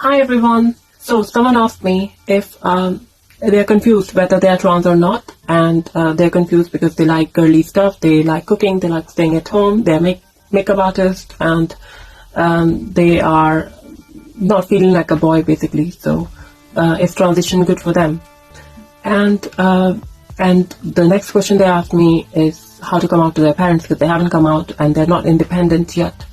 Hi everyone. So someone asked me if they're confused whether they are trans or not, and they're confused because they like girly stuff, they like cooking, they like staying at home, they're makeup artists, and they are not feeling like a boy basically. So is transition good for them? And the next question they asked me is how to come out to their parents because they haven't come out and they're not independent yet.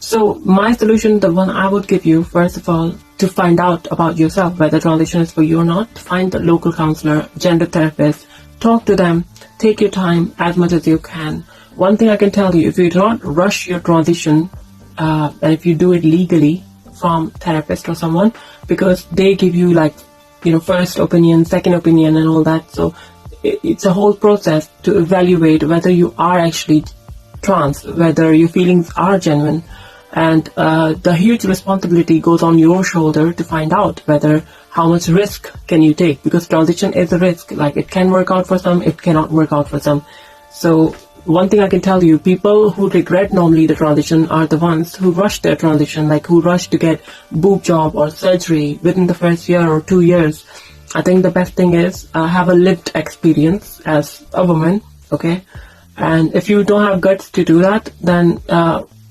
So my solution, the one I would give you, first of all, to find out about yourself, whether transition is for you or not, find a local counselor, gender therapist, talk to them, take your time as much as you can. One thing I can tell you, if you do not rush your transition, and if you do it legally from therapist or someone, because they give you first opinion, second opinion and all that, so it's a whole process to evaluate whether you are actually trans, whether your feelings are genuine. And the huge responsibility goes on your shoulder to find out whether how much risk can you take, because transition is a risk. Like, it can work out for some, it cannot work out for some. So one thing I can tell you, people who regret normally the transition are the ones who rush their transition, like who rush to get boob job or surgery within the first year or 2 years. I think the best thing is have a lived experience as a woman, okay? And if you don't have guts to do that, then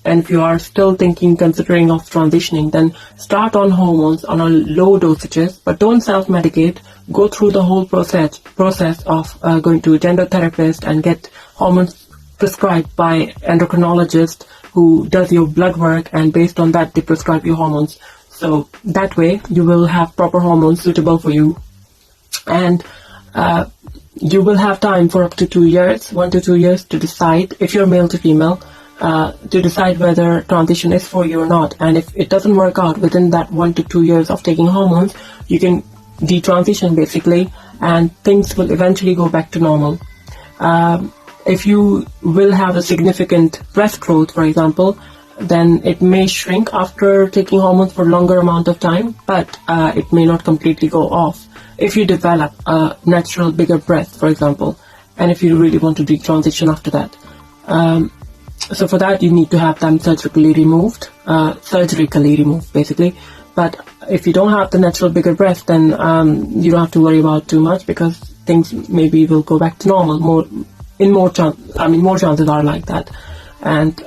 and if you are still considering of transitioning, then start on hormones on a low dosages, but don't self-medicate. Go through the whole process of going to a gender therapist and get hormones prescribed by endocrinologist who does your blood work, and based on that they prescribe your hormones. So that way you will have proper hormones suitable for you, and you will have time for up to 2 years, 1 to 2 years, to decide, if you're male to female, to decide whether transition is for you or not. And if it doesn't work out within that 1 to 2 years of taking hormones, you can detransition basically, and things will eventually go back to normal. If you will have a significant breast growth, for example, then it may shrink after taking hormones for a longer amount of time, but it may not completely go off if you develop a natural bigger breast, for example, and if you really want to detransition after that. So for that you need to have them surgically removed basically. But if you don't have the natural bigger breast, then you don't have to worry about too much, because things maybe will go back to normal. More chances are like that. And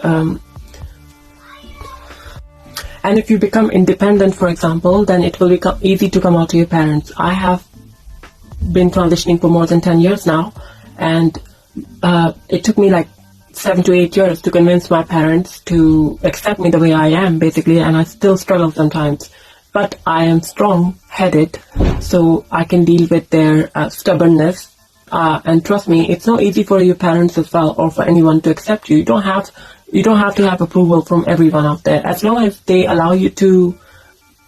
if you become independent, for example, then it will become easy to come out to your parents. I have been transitioning for more than 10 years now, and it took me like 7 to 8 years to convince my parents to accept me the way I am, basically, and I still struggle sometimes. But I am strong-headed, so I can deal with their stubbornness. And trust me, it's not easy for your parents as well, or for anyone to accept you. You don't have to have approval from everyone out there. As long as they allow you to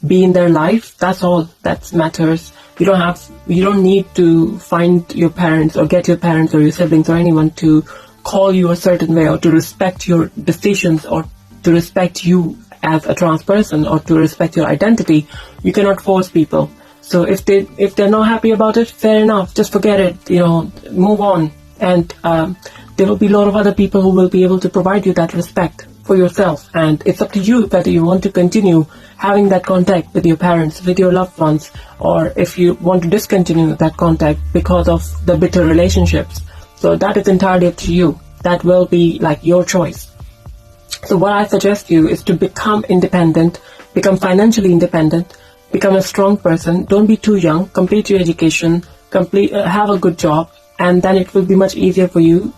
be in their life, that's all that matters. You don't need to find your parents or get your parents or your siblings or anyone to call you a certain way, or to respect your decisions, or to respect you as a trans person, or to respect your identity. You cannot force people. So if they're not happy about it, fair enough, just forget it, move on. And there will be a lot of other people who will be able to provide you that respect for yourself. And it's up to you whether you want to continue having that contact with your parents, with your loved ones, or if you want to discontinue that contact because of the bitter relationships. So that is entirely up to you. That will be like your choice. So what I suggest you is to become independent, become financially independent, become a strong person. Don't be too young. Complete your education, have a good job, and then it will be much easier for you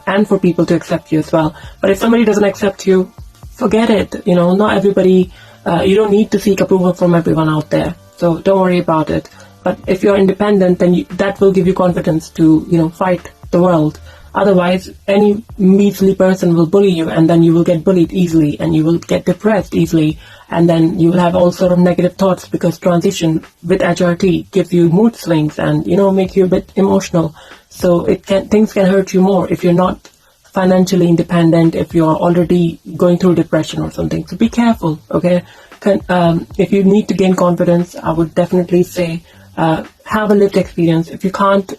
and for people to accept you as well. But if somebody doesn't accept you, forget it. Not everybody. You don't need to seek approval from everyone out there. So don't worry about it. But if you're independent, then that will give you confidence to fight the world. Otherwise, any measly person will bully you, and then you will get bullied easily, and you will get depressed easily, and then you will have all sort of negative thoughts, because transition with HRT gives you mood swings and make you a bit emotional. So things can hurt you more if you're not financially independent, if you're already going through depression or something. So be careful, okay? If you need to gain confidence, I would definitely say have a lived experience. If you can't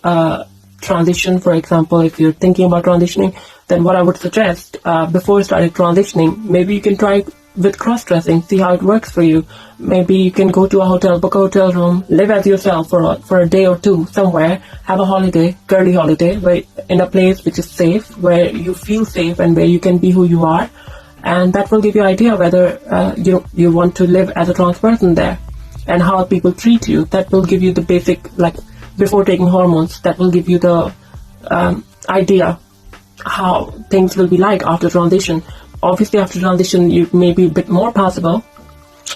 transition, for example, if you're thinking about transitioning, then what I would suggest, before starting transitioning, maybe you can try with cross-dressing, see how it works for you. Maybe you can go to a hotel, book a hotel room, live as yourself for a day or two somewhere, have a holiday, girly holiday, where in a place which is safe, where you feel safe and where you can be who you are. And that will give you an idea whether you want to live as a trans person there, and how people treat you. That will give you the basic, like before taking hormones, that will give you the idea how things will be like after transition. Obviously after transition you may be a bit more possible,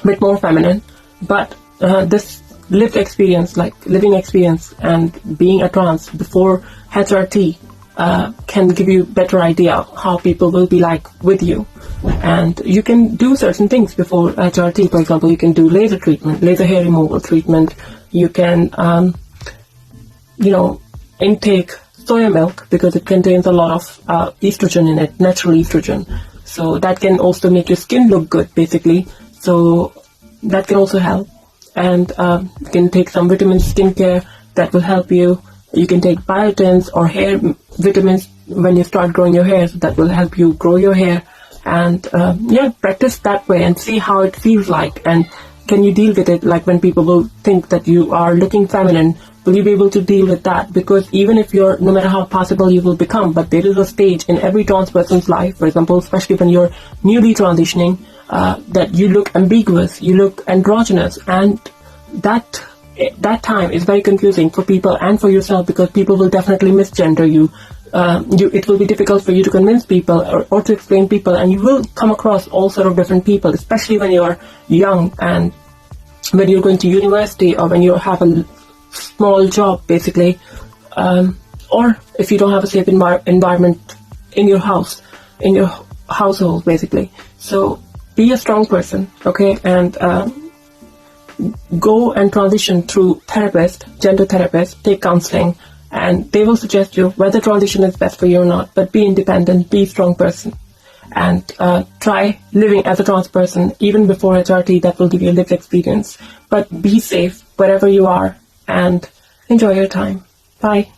a bit more feminine, but this lived experience, like living experience and being a trans before HRT can give you better idea how people will be like with you. And you can do certain things before HRT. For example, you can do laser treatment, laser hair removal treatment. You can intake soya milk, because it contains a lot of estrogen in it, natural estrogen. So that can also make your skin look good, basically. So that can also help. And you can take some vitamin skincare that will help you. You can take biotins or hair vitamins when you start growing your hair, so that will help you grow your hair. And practice that way and see how it feels like. And can you deal with it? Like when people will think that you are looking feminine, will you be able to deal with that? Because even if you're, no matter how possible you will become, but there is a stage in every trans person's life, for example, especially when you're newly transitioning, that you look ambiguous, you look androgynous, and that time is very confusing for people and for yourself, because people will definitely misgender you. It will be difficult for you to convince people or to explain people, and you will come across all sort of different people, especially when you're young and when you're going to university, or when you have a small job, basically, or if you don't have a safe environment in your house, in your household, basically. So be a strong person, okay, and go and transition through gender therapist, take counseling, and they will suggest you whether transition is best for you or not. But be independent, be a strong person, and try living as a trans person even before HRT. That will give you a lived experience. But be safe wherever you are and enjoy your time. Bye.